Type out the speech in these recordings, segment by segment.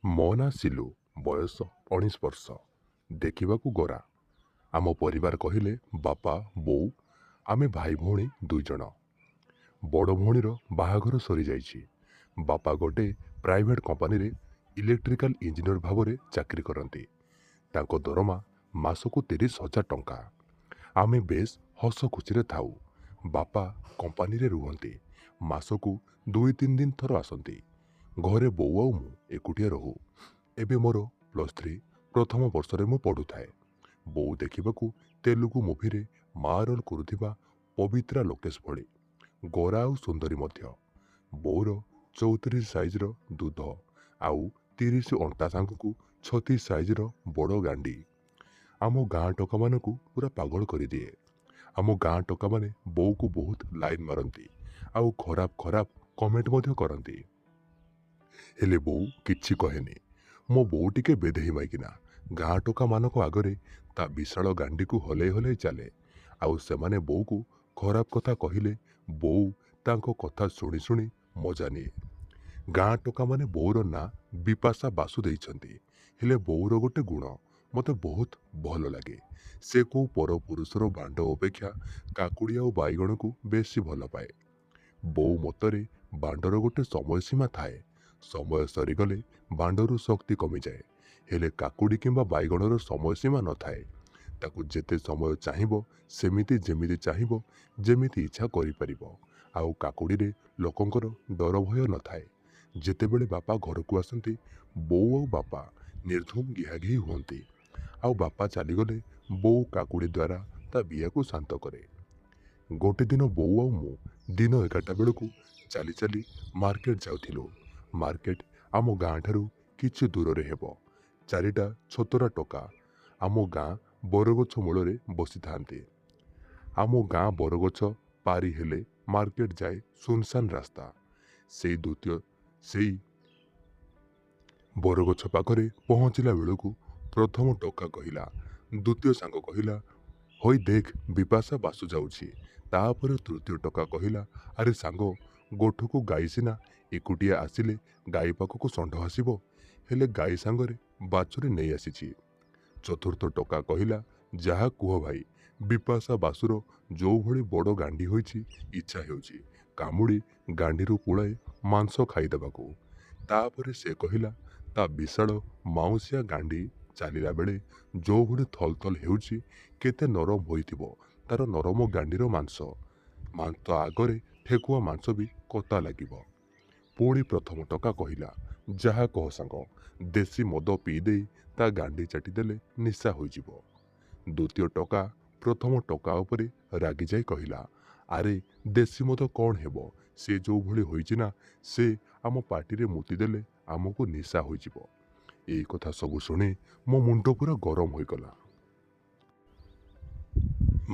ମୋ ନାଁ ସିଲୁ, ବୟସ 19 ବର୍ଷ। ଦେଖିବାକୁ ଗୋରା। ଆମ ପରିବାର କହିଲେ ବାପା, ବୋଉ, ଆମେ ଭାଇ ଭଉଣୀ 2 ଜଣ। ବଡ଼ ଭଉଣୀର ବାହାଘର ସରିଯାଇଛି। ବାପା ଗୋଟେ ପ୍ରାଇଭେଟ୍ କମ୍ପାନୀରେ ଇଲେକ୍ଟ୍ରିକାଲ ଇଞ୍ଜିନିୟର ଭାବରେ ଚାକିରି କରନ୍ତି। ତାଙ୍କ ଦରମା ମାସକୁ 30,000 ଟଙ୍କା। ଆମେ ବେଶ ହସ ଖୁସିରେ ଥାଉ। ବାପା କମ୍ପାନୀରେ ରୁହନ୍ତି। ମାସକୁ 2-3 ଦିନ ଥର ଆସନ୍ତି। ଘରେ ବୋଉ ଆଉ ମୁଁ ଏକୁଟିଆ ରହୁ। ଏବେ ମୋର +3 ପ୍ରଥମ ବର୍ଷରେ ମୁଁ ପଢ଼ୁଥାଏ। ବୋଉ ଦେଖିବାକୁ ତେଲୁଗୁ ମୁଭିରେ ମା ରୋଲ୍ କରୁଥିବା ପବିତ୍ରା ଲୋକେଶ ଭଳି ଗୋରା ଆଉ ସୁନ୍ଦରୀ ମଧ୍ୟ। ବୋଉର 34 ସାଇଜର ଦୁଧ ଆଉ 30 ଅଣ୍ଟା ସାଙ୍ଗକୁ 36 ସାଇଜର ବଡ଼ ଗାଣ୍ଡି ଆମ ଗାଁ ଟୋକାମାନଙ୍କୁ ପୁରା ପାଗଳ କରିଦିଏ। ଆମ ଗାଁ ଟୋକାମାନେ ବୋଉକୁ ବହୁତ ଲାଇନ୍ ମାରନ୍ତି ଆଉ ଖରାପ ଖରାପ କମେଣ୍ଟ ମଧ୍ୟ କରନ୍ତି। ହେଲେ ବୋଉ କିଛି କହେନି। ମୋ ବୋଉ ଟିକେ ବେଧେଇ ମାଇକିନା ଗାଁ ଟୋକାମାନଙ୍କ ଆଗରେ ତା ବିଶାଳ ଗାଣ୍ଡିକୁ ହଲେଇ ହଲେଇ ଚାଲେ। ଆଉ ସେମାନେ ବୋଉକୁ ଖରାପ କଥା କହିଲେ ବୋଉ ତାଙ୍କ କଥା ଶୁଣି ଶୁଣି ମଜା ନିଏ। ଗାଁ ଟୋକାମାନେ ବୋଉର ନାଁ ବିପାଶା ବାସୁ ଦେଇଛନ୍ତି। ହେଲେ ବୋଉର ଗୋଟେ ଗୁଣ ମୋତେ ବହୁତ ଭଲ ଲାଗେ। ସେ କେଉଁ ପରପୁରୁଷର ବାଣ୍ଡ ଅପେକ୍ଷା କାକୁଡ଼ି ଆଉ ବାଇଗଣକୁ ବେଶୀ ଭଲ ପାଏ। ବୋଉ ମତରେ ବାଣ୍ଡର ଗୋଟେ ସମୟସୀମା ଥାଏ। ସମୟ ସରିଗଲେ ବାଣ୍ଡରୁ ଶକ୍ତି କମିଯାଏ। ହେଲେ କାକୁଡ଼ି କିମ୍ବା ବାଇଗଣର ସମୟସୀମା ନଥାଏ। ତାକୁ ଯେତେ ସମୟ ଚାହିଁବ ସେମିତି ଯେମିତି ଚାହିଁବ ଯେମିତି ଇଚ୍ଛା କରିପାରିବ। ଆଉ କାକୁଡ଼ିରେ ଲୋକଙ୍କର ଡର ଭୟ ନଥାଏ। ଯେତେବେଳେ ବାପା ଘରକୁ ଆସନ୍ତି ବୋଉ ଆଉ ବାପା ନିର୍ଧୁମ ଘିହାଘି ହୁଅନ୍ତି। ଆଉ ବାପା ଚାଲିଗଲେ ବୋଉ କାକୁଡ଼ି ଦ୍ୱାରା ତା ବିଆକୁ ଶାନ୍ତ କରେ। ଗୋଟେ ଦିନ ବୋଉ ଆଉ ମୁଁ ଦିନ 11ଟା ବେଳକୁ ଚାଲି ଚାଲି ମାର୍କେଟ ଯାଉଥିଲୁ। ମାର୍କେଟ ଆମ ଗାଁଠାରୁ କିଛି ଦୂରରେ ହେବ। 4ଟା ଛତରା ଟୋକା ଆମ ଗାଁ ବରଗଛ ମୂଳରେ ବସିଥାନ୍ତି। ଆମ ଗାଁ ବରଗଛ ପାରି ହେଲେ ମାର୍କେଟ ଯାଏ ସୁନସାନ ରାସ୍ତା। ସେଇ ବରଗଛ ପାଖରେ ପହଞ୍ଚିଲା ବେଳକୁ ପ୍ରଥମ ଟୋକା କହିଲା, ଦ୍ୱିତୀୟ ସାଙ୍ଗ କହିଲା, ହଇ ଦେଖ ବିପାଶା ବାସୁ ଯାଉଛି। ତାପରେ ତୃତୀୟ ଟୋକା କହିଲା, ଆରେ ସାଙ୍ଗ, ଗୋଠକୁ ଗାଈ ସିନା ଏକୁଟିଆ ଆସିଲେ ଗାଈ ପାଖକୁ ଷଣ୍ଢ ଆସିବ, ହେଲେ ଗାଈ ସାଙ୍ଗରେ ବାଛୁରୀ ନେଇ ଆସିଛି। ଚତୁର୍ଥ ଟୋକା କହିଲା, ଯାହା କୁହ ଭାଇ, ବିପାଶା ବାସୁର ଯୋଉଭଳି ବଡ଼ ଗାଣ୍ଡି ହୋଇଛି, ଇଚ୍ଛା ହେଉଛି କାମୁଡ଼ି ଗାଣ୍ଡିରୁ ପୁଳାଏ ମାଂସ ଖାଇଦେବାକୁ। ତାପରେ ସେ କହିଲା, ତା ବିଶାଳ ମାଉଁସିଆ ଗାଣ୍ଡି ଚାଲିଲା ବେଳେ ଯୋଉଭଳି ଥଲଥଲ ହେଉଛି, କେତେ ନରମ ହୋଇଥିବ ତାର ନରମ ଗାଣ୍ଡିର ମାଂସ। ମାଂସ ଆଗରେ ଠେକୁଆ ମାଂସ ବି କତା ଲାଗିବ। ପୁଣି ପ୍ରଥମ ଟୋକା କହିଲା, ଯାହା କହ ସାଙ୍ଗ, ଦେଶୀ ମଦ ପିଇ ଦେଇ ତା ଗାଣ୍ଡି ଚାଟିଦେଲେ ନିଶା ହୋଇଯିବ। ଦ୍ୱିତୀୟ ଟୋକା ପ୍ରଥମ ଟୋକା ଉପରେ ରାଗିଯାଇ କହିଲା, ଆରେ ଦେଶୀ ମଦ କ'ଣ ହେବ, ସେ ଯୋଉଭଳି ହୋଇଛି ନା, ସେ ଆମ ପାଟିରେ ମୁତିଦେଲେ ଆମକୁ ନିଶା ହୋଇଯିବ। ଏଇ କଥା ସବୁ ଶୁଣି ମୋ ମୁଣ୍ଡ ପୁରା ଗରମ ହୋଇଗଲା।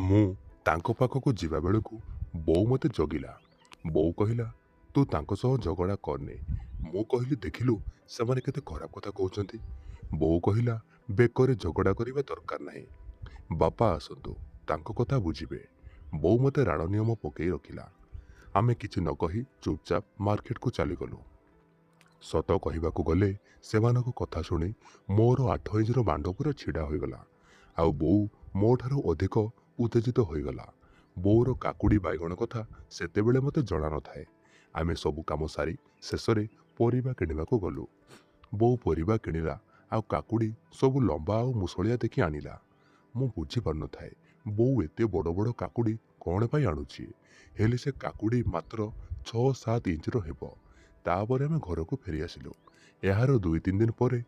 ମୁଁ ତାଙ୍କ ପାଖକୁ ଯିବା ବେଳକୁ ବୋଉ ମୋତେ ଜଗିଲା। ବୋଉ କହିଲା, ତୁ ତାଙ୍କ ସହ ଝଗଡ଼ା କରନି। ମୁଁ କହିଲି, ଦେଖିଲୁ ସେମାନେ କେତେ ଖରାପ କଥା କହୁଛନ୍ତି। ବୋଉ କହିଲା, ବେକରେ ଝଗଡ଼ା କରିବା ଦରକାର ନାହିଁ। ବାପା ଆସନ୍ତୁ, ତାଙ୍କ କଥା ବୁଝିବେ। ବୋଉ ମୋତେ ରାଣ ନିୟମ ପକେଇ ରଖିଲା। ଆମେ କିଛି ନ କହି ଚୁପଚାପ ମାର୍କେଟକୁ ଚାଲିଗଲୁ। ସତ କହିବାକୁ ଗଲେ ସେମାନଙ୍କ କଥା ଶୁଣି ମୋର 8 ଇଞ୍ଚର ବାଣ୍ଡ ପୁରା ଛିଡ଼ା ହୋଇଗଲା। ଆଉ ବୋଉ ମୋ ଠାରୁ ଅଧିକ ଉତ୍ତେଜିତ ହୋଇଗଲା। ବୋଉର କାକୁଡ଼ି ବାଇଗଣ କଥା ସେତେବେଳେ ମୋତେ ଜଣା ନଥାଏ। ଆମେ ସବୁ କାମ ସାରି ଶେଷରେ ପରିବା କିଣିବାକୁ ଗଲୁ। ବୋଉ ପରିବା କିଣିଲା ଆଉ କାକୁଡ଼ି ସବୁ ଲମ୍ବା ଆଉ ମୁସଳିଆ ଦେଖି ଆଣିଲା। ମୁଁ ବୁଝିପାରୁନଥାଏ ବୋଉ ଏତେ ବଡ଼ ବଡ଼ କାକୁଡ଼ି କ'ଣ ପାଇଁ ଆଣୁଛି। ହେଲେ ସେ କାକୁଡ଼ି ମାତ୍ର 6-7 ଇଞ୍ଚର ହେବ। ତାପରେ ଆମେ ଘରକୁ ଫେରିଆସିଲୁ। ଏହାର 2-3 ଦିନ ପରେ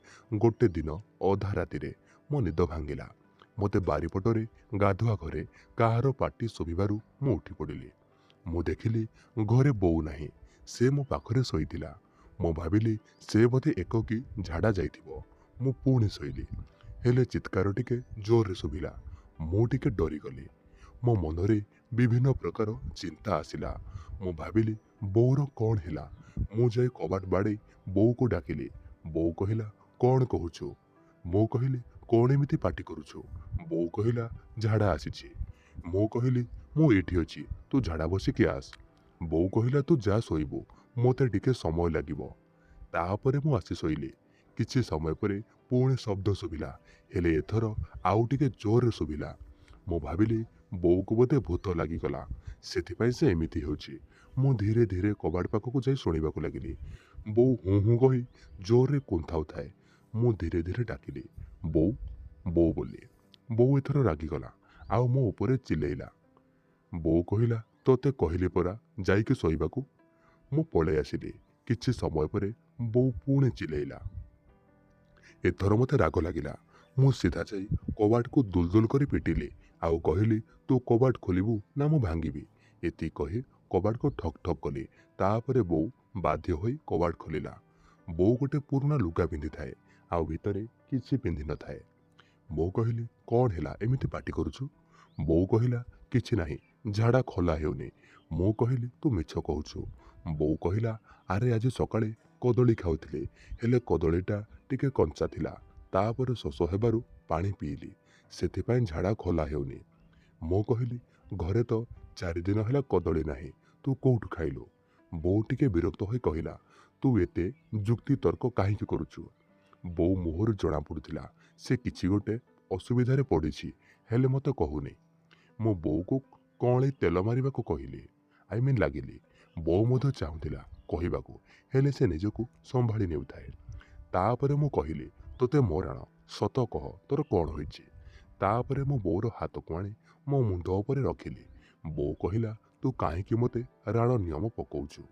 ଗୋଟେ ଦିନ ଅଧା ରାତିରେ ମୋ ନିଦ ଭାଙ୍ଗିଲା। ମୋତେ ବାରିପଟରେ ଗାଧୁଆ ଘରେ କାହାର ପାଟି ଶୁଭିବାରୁ ମୁଁ ଉଠି ପଡ଼ିଲି। ମୁଁ ଦେଖିଲି ଘରେ ବୋଉ ନାହିଁ। ସେ ମୋ ପାଖରେ ଶୋଇଥିଲା। ମୁଁ ଭାବିଲି ସେ ବୋଧେ ଏକକି ଝାଡ଼ା ଯାଇଥିବ। ମୁଁ ପୁଣି ଶୋଇଲି। ହେଲେ ଚିତ୍କାର ଟିକେ ଜୋରରେ ଶୁଭିଲା। ମୁଁ ଟିକେ ଡରିଗଲି। ମୋ ମନରେ ବିଭିନ୍ନ ପ୍ରକାର ଚିନ୍ତା ଆସିଲା। ମୁଁ ଭାବିଲି ବୋଉର କ'ଣ ହେଲା। ମୁଁ ଯାଇ କବାଟ ବାଡ଼େଇ ବୋଉକୁ ଡାକିଲି। ବୋଉ କହିଲା, କ'ଣ କହୁଛୁ? ମୁଁ କହିଲି, କ'ଣ ଏମିତି ପାଟି କରୁଛୁ? ବୋଉ କହିଲା, ଝାଡ଼ା ଆସିଛି। ମୁଁ କହିଲି, ମୁଁ ଏଇଠି ଅଛି, ତୁ ଝାଡ଼ା ବସିକି ଆସ। ବୋଉ କହିଲା, ତୁ ଯା ଶୋଇବୁ, ମୋତେ ଟିକେ ସମୟ ଲାଗିବ। ତାପରେ ମୁଁ ଆସି ଶୋଇଲି। କିଛି ସମୟ ପରେ ପୁଣି ଶବ୍ଦ ଶୁଭିଲା, ହେଲେ ଏଥର ଆଉ ଟିକେ ଜୋରରେ ଶୁଭିଲା। ମୁଁ ଭାବିଲି ବୋଉକୁ ବୋଧେ ଭୂତ ଲାଗିଗଲା, ସେଥିପାଇଁ ସେ ଏମିତି ହେଉଛି। ମୁଁ ଧୀରେ ଧୀରେ କବାଟ ପାଖକୁ ଯାଇ ଶୁଣିବାକୁ ଲାଗିଲି। ବୋଉ ହୁଁ ହୁଁ କହି ଜୋରରେ କୁନ୍ଥାଉଥାଏ। ମୁଁ ଧୀରେ ଧୀରେ ଡାକିଲି, ବୋଉ ବୋଉ ବୋଲି। ବୋଉ ଏଥର ରାଗିଗଲା, ଆଉ ମୋ ଉପରେ ଚିଲେଇଲା। ବୋଉ କହିଲା, ତୋତେ କହିଲି ପରା ଯାଇକି ଶୋଇବାକୁ। ମୁଁ ପଳେଇ ଆସିଲି। କିଛି ସମୟ ପରେ ବୋଉ ପୁଣି ଚିଲେଇଲା। ଏଥର ମୋତେ ରାଗ ଲାଗିଲା। ମୁଁ ସିଧା ଯାଇ କବାଟକୁ ଦୁଲଦୁଲ କରି ପିଟିଲି, ଆଉ କହିଲି, ତୁ କବାଟ ଖୋଲିବୁ ନା ମୁଁ ଭାଙ୍ଗିବି। ଏତିକି କହି କବାଟକୁ ଠକ୍ ଠକ୍ କଲି। ତାପରେ ବୋଉ ବାଧ୍ୟ ହୋଇ କବାଟ ଖୋଲିଲା। ବୋଉ ଗୋଟେ ପୁରୁଣା ଲୁଗା ପିନ୍ଧିଥାଏ, ଆଉ ଭିତରେ କିଛି ପିନ୍ଧିନଥାଏ। ମୁଁ କହିଲି, କ'ଣ ହେଲା ଏମିତି ପାଟି କରୁଛୁ? ବୋଉ କହିଲା, କିଛି ନାହିଁ, ଝାଡ଼ା ଖୋଲା ହେଉନି। ମୁଁ କହିଲି, ତୁ ମିଛ କହୁଛୁ। ବୋଉ କହିଲା, ଆରେ ଆଜି ସକାଳେ କଦଳୀ ଖାଉଥିଲି, ହେଲେ କଦଳୀଟା ଟିକେ କଞ୍ଚା ଥିଲା। ତାପରେ ଶୋଷ ହେବାରୁ ପାଣି ପିଇଲି, ସେଥିପାଇଁ ଝାଡ଼ା ଖୋଲା ହେଉନି। ମୁଁ କହିଲି, ଘରେ ତ 4 ଦିନ ହେଲା କଦଳୀ ନାହିଁ, ତୁ କୋଉଠୁ ଖାଇଲୁ? ବୋଉ ଟିକେ ବିରକ୍ତ ହୋଇ କହିଲା, ତୁ ଏତେ ଯୁକ୍ତି ତର୍କ କାହିଁକି କରୁଛୁ? ବୋଉ ମୁହଁରୁ ଜଣାପଡ଼ୁଥିଲା ସେ କିଛି ଗୋଟେ ଅସୁବିଧାରେ ପଡ଼ିଛି, ହେଲେ ମୋତେ କହୁନି। ମୁଁ ବୋଉକୁ କଅଁଳି ତେଲ ମାରିବାକୁ କହିଲି, ଲାଗିଲି। ବୋଉ ମଧ୍ୟ ଚାହୁଁଥିଲା କହିବାକୁ, ହେଲେ ସେ ନିଜକୁ ସମ୍ଭାଳି ନେଉଥାଏ। ତାପରେ ମୁଁ କହିଲି, ତୋତେ ମୋ ରାଣ, ସତ କହ ତୋର କ'ଣ ହୋଇଛି? ତାପରେ ମୁଁ ବୋଉର ହାତକୁ ଆଣି ମୋ ମୁଣ୍ଡ ଉପରେ ରଖିଲି। ବୋଉ କହିଲା, ତୁ କାହିଁକି ମୋତେ ରାଣ ନିୟମ ପକାଉଛୁ?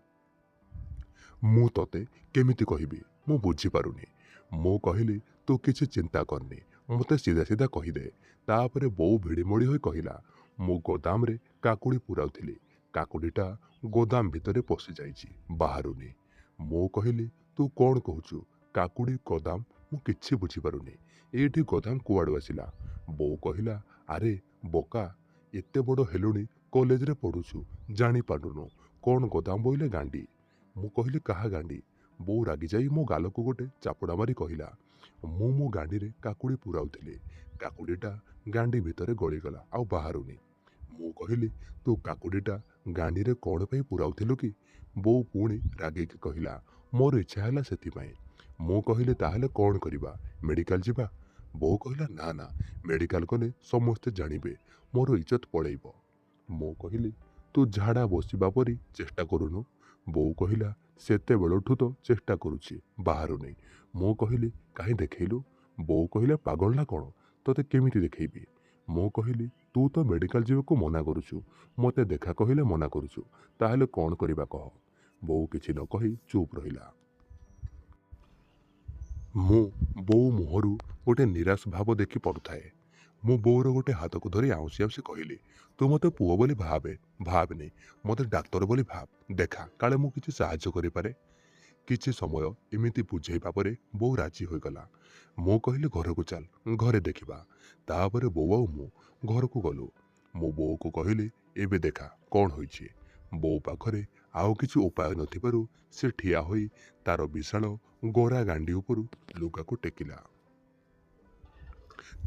ମୁଁ ତୋତେ କେମିତି କହିବି, ମୁଁ ବୁଝିପାରୁନି। ମୁଁ କହିଲି, ତୁ କିଛି ଚିନ୍ତା କରନି, ମୋତେ ସିଧା ସିଧା କହିଦେ। ତାପରେ ବୋଉ ଭିଡ଼ିମୋଡ଼ି ହୋଇ କହିଲା, ମୁଁ ଗୋଦାମରେ କାକୁଡ଼ି ପୁରାଉଥିଲି, କାକୁଡ଼ିଟା ଗୋଦାମ ଭିତରେ ପଶିଯାଇଛି, ବାହାରୁନି। ମୁଁ କହିଲି, ତୁ କ'ଣ କହୁଛୁ? କାକୁଡ଼ି ଗୋଦାମ? ମୁଁ କିଛି ବୁଝିପାରୁନି। ଏଇଠି ଗୋଦାମ କୁଆଡ଼ୁ ଆସିଲା? ବୋଉ କହିଲା, ଆରେ ବୋକା, ଏତେ ବଡ଼ ହେଲୁଣି, କଲେଜରେ ପଢ଼ୁଛୁ, ଜାଣିପାରୁନୁ କ'ଣ ଗୋଦାମ ବୋଇଲେ ଗାଣ୍ଡି। ମୁଁ କହିଲି, କାହା ଗାଣ୍ଡି? ବୋଉ ରାଗିଯାଇ ମୋ ଗାଲକୁ ଗୋଟେ ଚାପୁଡ଼ା ମାରି କହିଲା, ମୁଁ ମୋ ଗାଣ୍ଡିରେ କାକୁଡ଼ି ପୁରାଉଥିଲି, କାକୁଡ଼ିଟା ଗାଣ୍ଡି ଭିତରେ ଗଳିଗଲା, ଆଉ ବାହାରୁନି। ମୁଁ କହିଲି, ତୁ କାକୁଡ଼ିଟା ଗାଣ୍ଡିରେ କ'ଣ ପାଇଁ ପୁରାଉଥିଲୁ କି? ବୋଉ ପୁଣି ରାଗିକି କହିଲା, ମୋର ଇଚ୍ଛା ହେଲା ସେଥିପାଇଁ। ମୁଁ କହିଲି, ତାହେଲେ କ'ଣ କରିବା, ମେଡ଼ିକାଲ ଯିବା? ବୋଉ କହିଲା, ନା ନା, ମେଡ଼ିକାଲ ଗଲେ ସମସ୍ତେ ଜାଣିବେ, ମୋର ଇଜ୍ଜତ ପଳେଇବ। ମୁଁ କହିଲି, ତୁ ଝାଡ଼ା ବସିବା ପରି ଚେଷ୍ଟା କରୁନୁ। ବୋଉ କହିଲା, ସେତେବେଳଠୁ ତ ଚେଷ୍ଟା କରୁଛି, ବାହାରୁନି। ମୁଁ କହିଲି, କାହିଁ ଦେଖେଇଲୁ? ବୋଉ କହିଲା, ପାଗଳ ନା କ'ଣ, ତୋତେ କେମିତି ଦେଖେଇବି? ମୁଁ କହିଲି, ତୁ ତ ମେଡ଼ିକାଲ ଯିବାକୁ ମନା କରୁଛୁ, ମୋତେ ଦେଖା କହିଲେ ମନା କରୁଛୁ, ତାହେଲେ କ'ଣ କରିବା କହ? ବୋଉ କିଛି ନ କହି ଚୁପ୍ ରହିଲା। ମୁଁ ବୋଉ ମୁହଁରୁ ଗୋଟେ ନିରାଶ ଭାବ ଦେଖି ପଡ଼ୁଥାଏ। ମୁଁ ବୋଉର ଗୋଟେ ହାତକୁ ଧରି ଆଉଁସି ଆଉଁସି କହିଲି, ତୁ ମୋତେ ପୁଅ ବୋଲି ଭାବେନି, ମୋତେ ଡାକ୍ତର ବୋଲି ଭାବ, ଦେଖା କାଳେ ମୁଁ କିଛି ସାହାଯ୍ୟ କରିପାରେ। କିଛି ସମୟ ଏମିତି ବୁଝେଇବା ପରେ ବୋଉ ରାଜି ହୋଇଗଲା। ମୁଁ କହିଲି, ଘରକୁ ଚାଲ, ଘରେ ଦେଖିବା। ତାପରେ ବୋଉ ଆଉ ମୁଁ ଘରକୁ ଗଲୁ। ମୁଁ ବୋଉକୁ କହିଲି, ଏବେ ଦେଖା କ'ଣ ହୋଇଛି। ବୋଉ ପାଖରେ ଆଉ କିଛି ଉପାୟ ନଥିବାରୁ ସେ ଠିଆ ହୋଇ ତାର ବିଶାଳ ଗୋରା ଗାଣ୍ଡି ଉପରୁ ଲୁଗାକୁ ଟେକିଲା।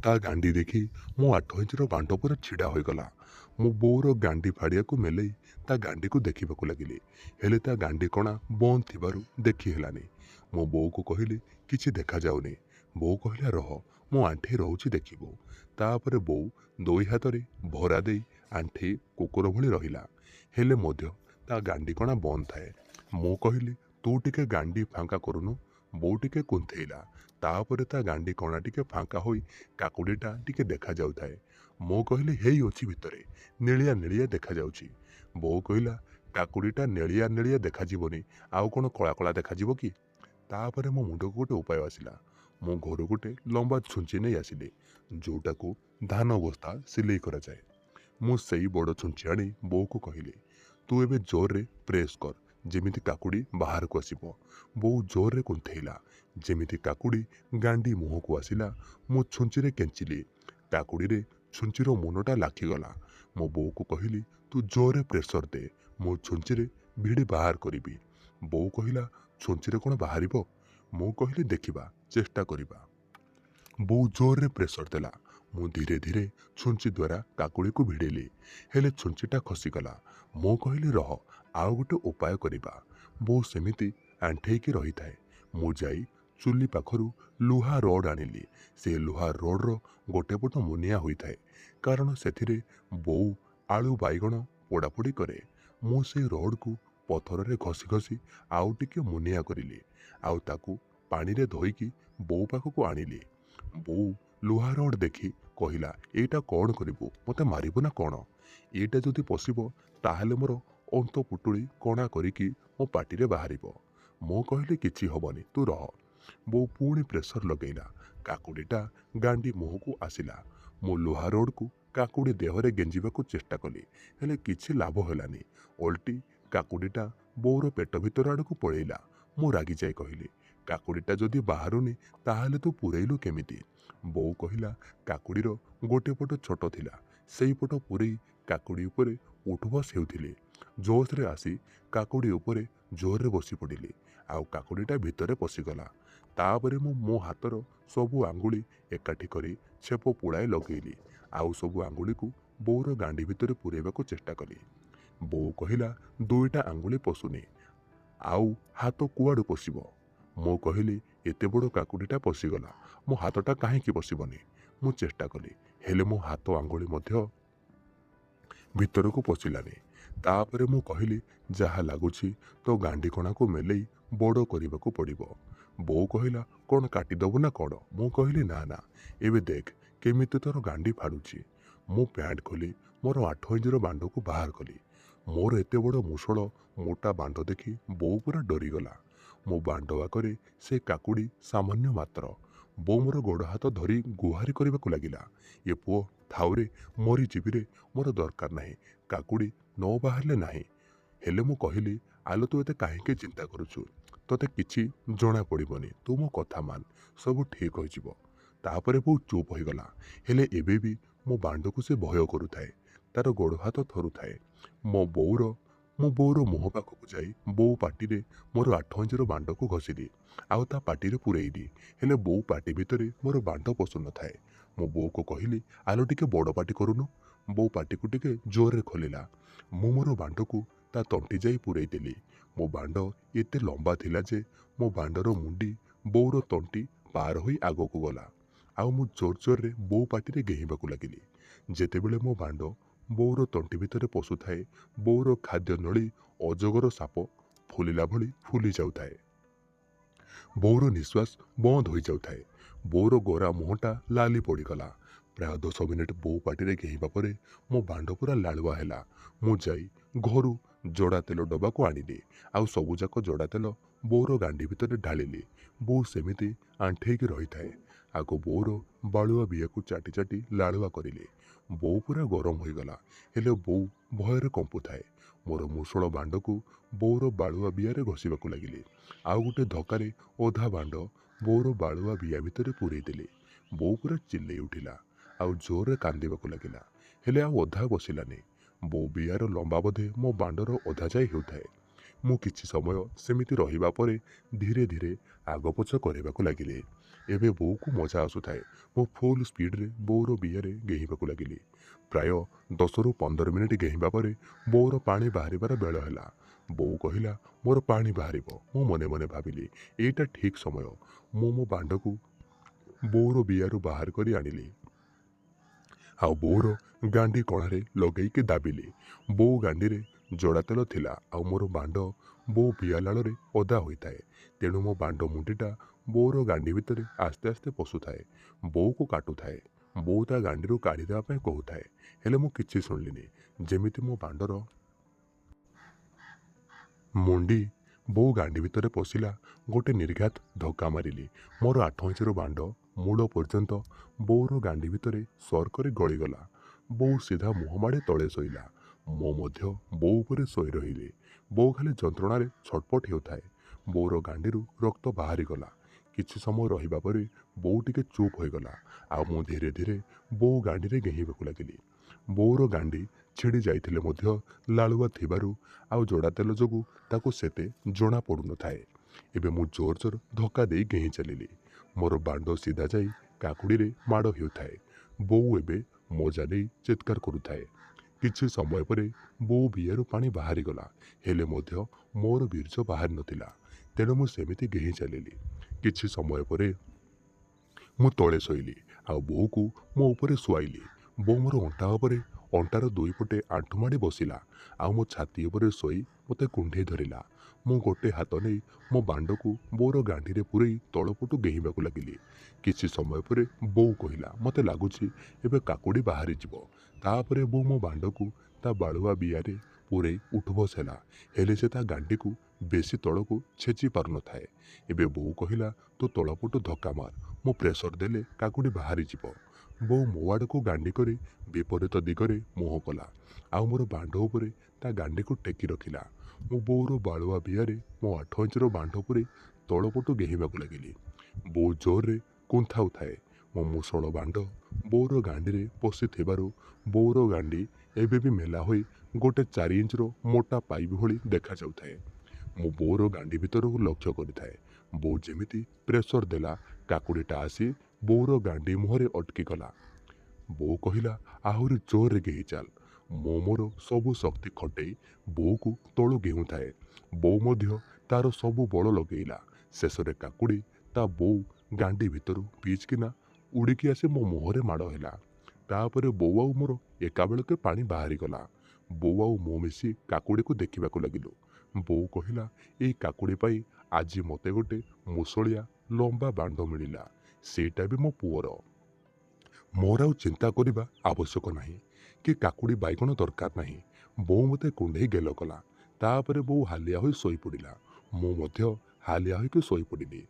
ତା ଗାଣ୍ଡି ଦେଖି ମୋ 8 ଇଞ୍ଚର ବାଣ୍ଟ ପୁରା ଛିଡ଼ା ହୋଇଗଲା। ମୁଁ ବୋଉର ଗାଣ୍ଡି ଫାଡ଼ିଆକୁ ମେଲେଇ ତା ଗାଣ୍ଡିକୁ ଦେଖିବାକୁ ଲାଗିଲି, ହେଲେ ତା ଗାଣ୍ଡି କଣା ବନ୍ଦ ଥିବାରୁ ଦେଖି ହେଲାନି। ମୁଁ ବୋଉକୁ କହିଲି, କିଛି ଦେଖାଯାଉନି। ବୋଉ କହିଲା, ରହ, ମୁଁ ଆଣ୍ଠେଇ ରହୁଛି, ଦେଖିବୁ। ତାପରେ ବୋଉ 2 ହାତରେ ଭରା ଦେଇ ଆଣ୍ଠେଇ କୁକୁର ଭଳି ରହିଲା, ହେଲେ ମଧ୍ୟ ତା ଗାଣ୍ଡି କଣା ବନ୍ଦ ଥାଏ। ମୁଁ କହିଲି, ତୁ ଟିକେ ଗାଣ୍ଡି ଫାଙ୍କା କରୁନୁ। ବୋଉ ଟିକେ କୁନ୍ଥେଇଲା, ତାପରେ ତା ଗାଣ୍ଡି କଣା ଟିକେ ଫାଙ୍କା ହୋଇ କାକୁଡ଼ିଟା ଟିକେ ଦେଖାଯାଉଥାଏ। ମୁଁ କହିଲି, ହେଇ ଅଛି ଭିତରେ, ନେଳିଆ ନେଳିଆ ଦେଖାଯାଉଛି। ବୋଉ କହିଲା, କାକୁଡ଼ିଟା ନେଳିଆ ନେଳିଆ ଦେଖାଯିବନି, ଆଉ କ'ଣ କଳା କଳା ଦେଖାଯିବ କି? ତାପରେ ମୋ ମୁଣ୍ଡକୁ ଗୋଟେ ଉପାୟ ଆସିଲା। ମୁଁ ଘରୁ ଗୋଟେ ଲମ୍ବା ଛୁଞ୍ଚି ନେଇ ଆସିଲି, ଯେଉଁଟାକୁ ଧାନ ବସ୍ତା ସିଲେଇ କରାଯାଏ। ମୁଁ ସେଇ ବଡ଼ ଛୁଞ୍ଚି ଆଣି ବୋଉକୁ କହିଲି, ତୁ ଏବେ ଜୋରରେ ପ୍ରେସ୍ କର, ଯେମିତି କାକୁଡ଼ି ବାହାରକୁ ଆସିବ। ବୋଉ ଜୋରରେ କୁନ୍ଥେଇଲା, ଯେମିତି କାକୁଡ଼ି ଗାଣ୍ଡି ମୁହଁକୁ ଆସିଲା। ମୁଁ ଛୁଞ୍ଚିରେ କେଞ୍ଚିଲି, କାକୁଡ଼ିରେ ଛୁଞ୍ଚିର ମୁନଟା ଲାଖିଗଲା। ମୋ ବୋଉକୁ କହିଲି, ତୁ ଜୋରରେ ପ୍ରେସର ଦେ, ମୁଁ ଛୁଞ୍ଚିରେ ଭିଡ଼ି ବାହାର କରିବି। ବୋଉ କହିଲା, ଛୁଞ୍ଚିରେ କ'ଣ ବାହାରିବ? ମୁଁ କହିଲି, ଦେଖିବା, ଚେଷ୍ଟା କରିବା। ବୋଉ ଜୋରରେ ପ୍ରେସର ଦେଲା। ମୁଁ ଧୀରେ ଧୀରେ ଛୁଞ୍ଚି ଦ୍ୱାରା କାକୁଡ଼ିକୁ ଭିଡ଼ିଲି, ହେଲେ ଛୁଞ୍ଚିଟା ଖସିଗଲା। ମୁଁ କହିଲି, ରହ, ଆଉ ଗୋଟେ ଉପାୟ କରିବା। ବୋଉ ସେମିତି ଆଣ୍ଠେଇକି ରହିଥାଏ। ମୁଁ ଯାଇ ଚୁଲି ପାଖରୁ ଲୁହା ରଡ଼ ଆଣିଲି। ସେ ଲୁହା ରଡ଼ର ଗୋଟେ ପଟ ମୁନିଆ ହୋଇଥାଏ, କାରଣ ସେଥିରେ ବୋଉ ଆଳୁ ବାଇଗଣ ପୋଡ଼ାପୋଡ଼ି କରେ। ମୁଁ ସେଇ ରଡ଼କୁ ପଥରରେ ଘଷି ଘଷି ଆଉ ଟିକେ ମୁନିଆ କରିଲି, ଆଉ ତାକୁ ପାଣିରେ ଧୋଇକି ବୋଉ ପାଖକୁ ଆଣିଲି। ବୋଉ ଲୁହା ରଡ଼ ଦେଖି କହିଲା, ଏଇଟା କ'ଣ କରିବୁ? ମୋତେ ମାରିବୁ ନା କ'ଣ? ଏଇଟା ଯଦି ପଶିବ ତାହେଲେ ମୋର ଅନ୍ତ ପୁଟୁଳି କଣା କରିକି ମୋ ପାଟିରେ ବାହାରିବ। ମୁଁ କହିଲି, କିଛି ହବନି, ତୁ ରହ। ବୋଉ ପୁଣି ପ୍ରେସର ଲଗେଇଲା। କାକୁଡ଼ିଟା ଗାଣ୍ଡି ମୁହଁକୁ ଆସିଲା। ମୁଁ ଲୁହା ରଡ଼କୁ କାକୁଡ଼ି ଦେହରେ ଗେଞ୍ଜିବାକୁ ଚେଷ୍ଟା କଲି, ହେଲେ କିଛି ଲାଭ ହେଲାନି। ଓଲଟି କାକୁଡ଼ିଟା ବୋଉର ପେଟ ଭିତର ଆଡ଼କୁ ପଳେଇଲା। ମୁଁ ରାଗିଯାଇ କହିଲି, କାକୁଡ଼ିଟା ଯଦି ବାହାରୁନି ତାହେଲେ ତୁ ପୂରେଇଲୁ କେମିତି? ବୋଉ କହିଲା, କାକୁଡ଼ିର ଗୋଟେ ପଟ ଛୋଟ ଥିଲା, ସେଇ ପଟ ପୂରେଇ କାକୁଡ଼ି ଉପରେ ଉଠୁବସ ହେଉଥିଲି। ଜୋସ୍ରେ ଆସି କାକୁଡ଼ି ଉପରେ ଜୋରରେ ବସି ପଡ଼ିଲି, ଆଉ କାକୁଡ଼ିଟା ଭିତରେ ପଶିଗଲା। ତାପରେ ମୁଁ ମୋ ହାତର ସବୁ ଆଙ୍ଗୁଳି ଏକାଠି କରି ଛେପ ପୁଳାଏ ଲଗେଇଲି, ଆଉ ସବୁ ଆଙ୍ଗୁଳିକୁ ବୋଉର ଗାଣ୍ଡି ଭିତରେ ପୂରେଇବାକୁ ଚେଷ୍ଟା କଲି। ବୋଉ କହିଲା, ଦୁଇଟା ଆଙ୍ଗୁଳି ପଶୁନି, ଆଉ ହାତ କୁଆଡ଼ୁ ପଶିବ? ମୁଁ କହିଲି, ଏତେ ବଡ଼ କାକୁଡ଼ିଟା ପଶିଗଲା, ମୋ ହାତଟା କାହିଁକି ପଶିବନି? ମୁଁ ଚେଷ୍ଟା କଲି, ହେଲେ ମୋ ହାତ ଆଙ୍ଗୁଳି ମଧ୍ୟ ଭିତରକୁ ପଶିଲାନି। ତାପରେ ମୁଁ କହିଲି, ଯାହା ଲାଗୁଛି ତୋ ଗାଣ୍ଡି କଣାକୁ ମେଲେଇ ବଡ଼ କରିବାକୁ ପଡ଼ିବ। ବୋଉ କହିଲା, କ'ଣ କାଟିଦେବୁ ନା କ'ଣ? ମୁଁ କହିଲି, ନା ନା, ଏବେ ଦେଖ କେମିତି ତୋର ଗାଣ୍ଡି ଫାଡ଼ୁଛି। ମୁଁ ପ୍ୟାଣ୍ଟ ଖୋଲି ମୋର 8 ଇଞ୍ଚର ବାଣ୍ଡକୁ ବାହାର କଲି। ମୋର ଏତେ ବଡ଼ ମୁଷଳ ମୋଟା ବାଣ୍ଡ ଦେଖି ବୋଉ ପୁରା ଡରିଗଲା। ମୋ ବାଣ୍ଡ ଆଗରେ ସେ କାକୁଡ଼ି ସାମାନ୍ୟ ମାତ୍ର। ବୋଉ ମୋର ଗୋଡ଼ ହାତ ଧରି ଗୁହାରି କରିବାକୁ ଲାଗିଲା, ଏ ପୁଅ ଥାଉରେ, ମରିଯିବିରେ, ମୋର ଦରକାର ନାହିଁ, କାକୁଡ଼ି ନ ବାହାରିଲେ ନାହିଁ। ହେଲେ ମୁଁ କହିଲି, ଆଲୋ ତୁ ଏତେ କାହିଁକି ଚିନ୍ତା କରୁଛୁ? ତୋତେ କିଛି ଜଣା ପଡ଼ିବନି, ତୁ ମୋ କଥା ମାନ, ସବୁ ଠିକ୍ ହୋଇଯିବ। ତାପରେ ବୋଉ ଚୁପ୍ ହୋଇଗଲା। ହେଲେ ଏବେ ବି ମୋ ବାଣ୍ଡକୁ ସେ ଭୟ କରୁଥାଏ, ତାର ଗୋଡ଼ ହାତ ଥରୁଥାଏ। ମୁଁ ବୋଉର ମୁହଁ ପାଖକୁ ଯାଇ ବୋଉ ପାଟିରେ ମୋର 8 ଇଞ୍ଚର ବାଣ୍ଡକୁ ଘଷିଲି, ଆଉ ତା ପାଟିରେ ପୂରେଇଲି। ହେଲେ ବୋଉ ପାଟି ଭିତରେ ମୋର ବାଣ୍ଡ ପଶୁନଥାଏ। ମୁଁ ବୋଉକୁ କହିଲି, ଆଲୋ ଟିକେ ବଡ଼ ପାଟି କରୁନୁ। ବୋଉ ପାଟିକୁ ଟିକେ ଜୋରରେ ଖୋଲିଲା। ମୁଁ ମୋର ବାଣ୍ଡକୁ ତା ତଣ୍ଟି ଯାଇ ପୂରେଇ ଦେଲି। ମୋ ବାଣ୍ଡ ଏତେ ଲମ୍ବା ଥିଲା ଯେ ମୋ ବାଣ୍ଡର ମୁଣ୍ଡି ବୋଉର ତଣ୍ଟି ପାର ହୋଇ ଆଗକୁ ଗଲା, ଆଉ ମୁଁ ଜୋର ଜୋରରେ ବୋଉ ପାଟିରେ ଗେହିବାକୁ ଲାଗିଲି। ଯେତେବେଳେ ମୋ ବାଣ୍ଡ ବୋଉର ତଣ୍ଟି ଭିତରେ ପଶୁଥାଏ, ବୋଉର ଖାଦ୍ୟ ନଳୀ ଅଜଗର ସାପ ଫୁଲିଲା ଭଳି ଫୁଲି ଯାଉଥାଏ। ବୋଉର ନିଶ୍ୱାସ ବନ୍ଦ ହୋଇଯାଉଥାଏ। ବୋଉର ଗୋରା ମୁହଁଟା ଲାଲି ପଡ଼ିଗଲା। ପ୍ରାୟ 10 ମିନିଟ୍ ବୋଉ ପାଟିରେ ଗେହିବା ପରେ ମୋ ବାଣ୍ଡ ପୁରା ଲାଳୁଆ ହେଲା। ମୁଁ ଯାଇ ଘରୁ ଜଡ଼ା ତେଲ ଡବାକୁ ଆଣିଲି, ଆଉ ସବୁଯାକ ଜଡ଼ା ତେଲ ବୋଉର ଗାଣ୍ଡି ଭିତରେ ଢାଳିଲି। ବୋଉ ସେମିତି ଆଣ୍ଠେଇକି ରହିଥାଏ। ଆଗ ବୋଉର ବାଳୁଆ ବିଆକୁ ଚାଟି ଚାଟି ଲାଳୁଆ କରିଲି। ବୋଉ ପୁରା ଗରମ ହୋଇଗଲା, ହେଲେ ବୋଉ ଭୟରେ କମ୍ପୁଥାଏ। ମୋର ମୁଷଳ ବାଣ୍ଡକୁ ବୋଉର ବାଳୁଆ ବିଆରେ ଘଷିବାକୁ ଲାଗିଲି। ଆଉ ଗୋଟେ ଧକ୍କାରେ ଅଧା ବାଣ୍ଡ ବୋଉର ବାଳୁଆ ବିଆ ଭିତରେ ପୂରେଇ ଦେଲି। ବୋଉ ପୁରା ଚିଲେଇ ଉଠିଲା, ଆଉ ଜୋରରେ କାନ୍ଦିବାକୁ ଲାଗିଲା, ହେଲେ ଆଉ ଅଧା ବସିଲାନି। ବୋଉ ବିଆର ଲମ୍ବା ବୋଧେ ମୋ ବାଣ୍ଡର ଅଧା ଯାଇ ହେଉଥାଏ। ମୁଁ କିଛି ସମୟ ସେମିତି ରହିବା ପରେ ଧୀରେ ଧୀରେ ଆଗପଛ କରିବାକୁ ଲାଗିଲି। ଏବେ ବୋଉକୁ ମଜା ଆସୁଥାଏ। ମୁଁ ଫୁଲ୍ ସ୍ପିଡ଼ରେ ବୋଉର ବିଆରେ ଗେହିବାକୁ ଲାଗିଲି। ପ୍ରାୟ 10ରୁ 15 ମିନିଟ୍ ଗେହିବା ପରେ ବୋଉର ପାଣି ବାହାରିବାର ବେଳ ହେଲା। ବୋଉ କହିଲା, ମୋର ପାଣି ବାହାରିବ। ମୁଁ ମନେ ମନେ ଭାବିଲି, ଏଇଟା ଠିକ୍ ସମୟ। ମୁଁ ମୋ ବାଣ୍ଡକୁ ବୋଉର ବିଆରୁ ବାହାର କରି ଆଣିଲି, ଆଉ ବୋଉର ଗାଣ୍ଡି କଣାରେ ଲଗେଇକି ଦାବିଲି। ବୋଉ ଗାଣ୍ଡିରେ ଜଡ଼ା ତେଲ ଥିଲା, ଆଉ ମୋର ବାଣ୍ଡ ବୋଉ ବିଆ ଲାଳରେ ଓଦା ହୋଇଥାଏ। ତେଣୁ ମୋ ବାଣ୍ଡ ମୁଣ୍ଡିଟା ବୋଉର ଗାଣ୍ଡି ଭିତରେ ଆସ୍ତେ ଆସ୍ତେ ପଶୁଥାଏ, ବୋଉକୁ କାଟୁଥାଏ। ବୋଉ ତା ଗାଣ୍ଡିରୁ କାଢ଼ିଦେବା ପାଇଁ କହୁଥାଏ, ହେଲେ ମୁଁ କିଛି ଶୁଣିଲିନି। ଯେମିତି ମୋ ବାଣ୍ଡର ମୁଣ୍ଡି ବୋଉ ଗାଣ୍ଡି ଭିତରେ ପଶିଲା, ଗୋଟେ ନିର୍ଘାତ ଧକ୍କା ମାରିଲି। ମୋର 8 ଇଞ୍ଚର ବାଣ୍ଡ ମୂଳ ପର୍ଯ୍ୟନ୍ତ ବୋଉର ଗାଣ୍ଡି ଭିତରେ ସର କରି ଗଳିଗଲା। ବୋଉ ସିଧା ମୁହଁ ମାଡ଼ି ତଳେ ଶୋଇଲା। ମୁଁ ମଧ୍ୟ ବୋଉ ଉପରେ ଶୋଇ ରହିଲି। ବୋଉ ଖାଲି ଯନ୍ତ୍ରଣାରେ ଛଟପଟ ହେଉଥାଏ। ବୋଉର ଗାଣ୍ଡିରୁ ରକ୍ତ ବାହାରିଗଲା। କିଛି ସମୟ ରହିବା ପରେ ବୋଉ ଟିକେ ଚୁପ୍ ହୋଇଗଲା, ଆଉ ମୁଁ ଧୀରେ ଧୀରେ ବୋଉ ଗାଣ୍ଡିରେ ଗେହିବାକୁ ଲାଗିଲି। ବୋଉର ଗାଣ୍ଡି ଛିଡ଼ି ଯାଇଥିଲେ ମଧ୍ୟ ଲାଳୁଆ ଥିବାରୁ ଆଉ ଜଡ଼ା ତେଲ ଯୋଗୁଁ ତାକୁ ସେତେ ଜଣା ପଡ଼ୁନଥାଏ। ଏବେ ମୁଁ ଜୋର ଜୋର ଧକ୍କା ଦେଇ ଗେହିଁ ଚାଲିଲି। ମୋର ବାଣ୍ଡ ସିଧା ଯାଇ କାକୁଡ଼ିରେ ମାଡ଼ ହେଉଥାଏ। ବୋଉ ଏବେ ମଜା ନେଇ ଚିତ୍କାର କରୁଥାଏ। କିଛି ସମୟ ପରେ ବୋଉ ବିଆରୁ ପାଣି ବାହାରିଗଲା, ହେଲେ ମଧ୍ୟ ମୋର ବୀର୍ଯ୍ୟ ବାହାରି ନଥିଲା। ତେଣୁ ମୁଁ ସେମିତି ଗେହିଁ ଚାଲିଲି। କିଛି ସମୟ ପରେ ମୁଁ ତଳେ ଶୋଇଲି ଆଉ ବୋଉକୁ ମୋ ଉପରେ ଶୁଆଇଲି। ବୋଉ ମୋର ଅଣ୍ଟା ଉପରେ ଅଣ୍ଟାର ଦୁଇପଟେ ଆଣ୍ଠୁ ମାଡ଼ି ବସିଲା ଆଉ ମୋ ଛାତି ଉପରେ ଶୋଇ ମୋତେ କୁଣ୍ଢେଇ ଧରିଲା। ମୁଁ ଗୋଟେ ହାତ ନେଇ ମୋ ବାଣ୍ଡକୁ ବୋଉର ଗାଣ୍ଡିରେ ପୂରେଇ ତଳପଟୁ ଡେଇଁବାକୁ ଲାଗିଲି। କିଛି ସମୟ ପରେ ବୋଉ କହିଲା, ମୋତେ ଲାଗୁଛି ଏବେ କାକୁଡ଼ି ବାହାରିଯିବ। ତାପରେ ବୋଉ ମୋ ବାଣ୍ଡକୁ ତା ବାଳୁଆ ବିଆରେ ପୂରେଇ ଉଠୁବସ ହେଲା, ହେଲେ ସେ ତା ଗାଣ୍ଡିକୁ ବେଶୀ ତଳକୁ ଛେଚି ପାରୁନଥାଏ। ଏବେ ବୋଉ କହିଲା, ତୁ ତଳପଟୁ ଧକ୍କା ମାର, ମୁଁ ପ୍ରେସର ଦେଲେ କାକୁଡ଼ି ବାହାରିଯିବ। ବୋଉ ମୋ ଆଡ଼କୁ ଗାଣ୍ଡି କରି ବିପରୀତ ଦିଗରେ ମୁହଁ କଲା ଆଉ ମୋର ବାଣ୍ଡ ଉପରେ ତା ଗାଣ୍ଡିକୁ ଟେକି ରଖିଲା। ମୁଁ ବୋଉର ବାଳୁଆ ବିଆରେ ମୋ 8 ଇଞ୍ଚର ବାଣ୍ଡ ପୂରେଇ ତଳପଟୁ ଡେଇଁବାକୁ ଲାଗିଲି। ବୋଉ ଜୋରରେ କୁନ୍ଥାଉଥାଏ। ମୋ ମୁଷଳ ବାଣ୍ଡ ବୋଉର ଗାଣ୍ଡିରେ ପଶିଥିବାରୁ ବୋଉର ଗାଣ୍ଡି ଏବେ ବି ମେଲା ହୋଇ ଗୋଟେ 4 ଇଞ୍ଚର ମୋଟା ପାଇପ୍ ଭଳି ଦେଖାଯାଉଥାଏ। ମୁଁ ବୋଉର ଗାଣ୍ଡି ଭିତରକୁ ଲକ୍ଷ୍ୟ କରିଥାଏ। ବୋଉ ଯେମିତି ପ୍ରେସର ଦେଲା, କାକୁଡ଼ିଟା ଆସି ବୋଉର ଗାଣ୍ଡି ମୁହଁରେ ଅଟକିଗଲା। ବୋଉ କହିଲା, ଆହୁରି ଜୋରରେ ଗେହି ଚାଲ। ମୁଁ ମୋର ସବୁ ଶକ୍ତି ଖଟେଇ ବୋଉକୁ ତଳୁ ଗେହୁଁଥାଏ। ବୋଉ ମଧ୍ୟ ତାର ସବୁ ବଳ ଲଗେଇଲା। ଶେଷରେ କାକୁଡ଼ି ତା ବୋଉ ଗାଣ୍ଡି ଭିତରୁ ପିଚକିନା ଉଡ଼ିକି ଆସି ମୋ ମୁହଁରେ ମାଡ଼ ହେଲା। ତାପରେ ବୋଉ ଆଉ ମୋର ଏକାବେଳକେ ପାଣି ବାହାରିଗଲା। ବୋଉ ଆଉ ମୁଁ ମିଶି କାକୁଡ଼ିକୁ ଦେଖିବାକୁ ଲାଗିଲୁ। ବୋଉ କହିଲା, ଏଇ କାକୁଡ଼ି ପାଇଁ ଆଜି ମୋତେ ଗୋଟେ ମୁସଳିଆ ଲମ୍ବା ବାଣ୍ଡ ମିଳିଲା, ସେଇଟା ବି ମୋ ପୁଅର। ମୋର ଆଉ ଚିନ୍ତା କରିବା ଆବଶ୍ୟକ ନାହିଁ କି କାକୁଡ଼ି ବାଇଗଣ ଦରକାର ନାହିଁ। ବୋଉ ମୋତେ କୁଣ୍ଢେଇ ଗେଲ କଲା। ତାପରେ ବୋଉ ହାଲିଆ ହୋଇ ଶୋଇପଡ଼ିଲା। ମୁଁ ମଧ୍ୟ ହାଲିଆ ହୋଇକି ଶୋଇପଡ଼ିଲି।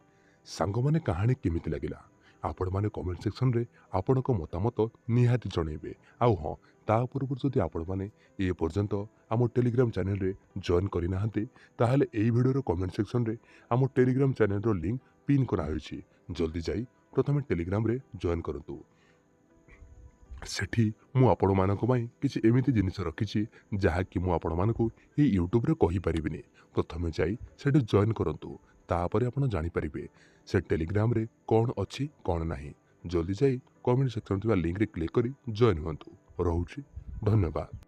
ସାଙ୍ଗମାନେ, କାହାଣୀ କେମିତି ଲାଗିଲା ଆପଣମାନେ କମେଣ୍ଟ ସେକ୍ସନରେ ଆପଣଙ୍କ ମତାମତ ନିହାତି ଜଣାଇବେ। ଆଉ ହଁ, ତା ପୂର୍ବରୁ ଯଦି ଆପଣମାନେ ଏ ପର୍ଯ୍ୟନ୍ତ ଆମ ଟେଲିଗ୍ରାମ ଚ୍ୟାନେଲରେ ଜଏନ୍ କରିନାହାନ୍ତି, ତାହେଲେ ଏହି ଭିଡ଼ିଓର କମେଣ୍ଟ ସେକ୍ସନରେ ଆମ ଟେଲିଗ୍ରାମ ଚ୍ୟାନେଲର ଲିଙ୍କ ପିନ୍ କରାହୋଇଛି। ଜଲ୍ଦି ଯାଇ ପ୍ରଥମେ ଟେଲିଗ୍ରାମରେ ଜଏନ୍ କରନ୍ତୁ। ସେଠି ମୁଁ ଆପଣମାନଙ୍କ ପାଇଁ କିଛି ଏମିତି ଜିନିଷ ରଖିଛି ଯାହାକି ମୁଁ ଆପଣମାନଙ୍କୁ ଏଇ ୟୁଟ୍ୟୁବରେ କହିପାରିବିନି। ପ୍ରଥମେ ଯାଇ ସେଠି ଜଏନ୍ କରନ୍ତୁ, ତାପରେ ଆପଣ ଜାଣିପାରିବେ ସେ ଟେଲିଗ୍ରାମରେ କ'ଣ ଅଛି କ'ଣ ନାହିଁ। ଜଲ୍ଦି ଯାଇ କମେଣ୍ଟ ସେକ୍ସନରେ ଥିବା ଲିଙ୍କରେ କ୍ଲିକ୍ କରି ଜଏନ୍ ହୁଅନ୍ତୁ। ରହୁଛି, ଧନ୍ୟବାଦ।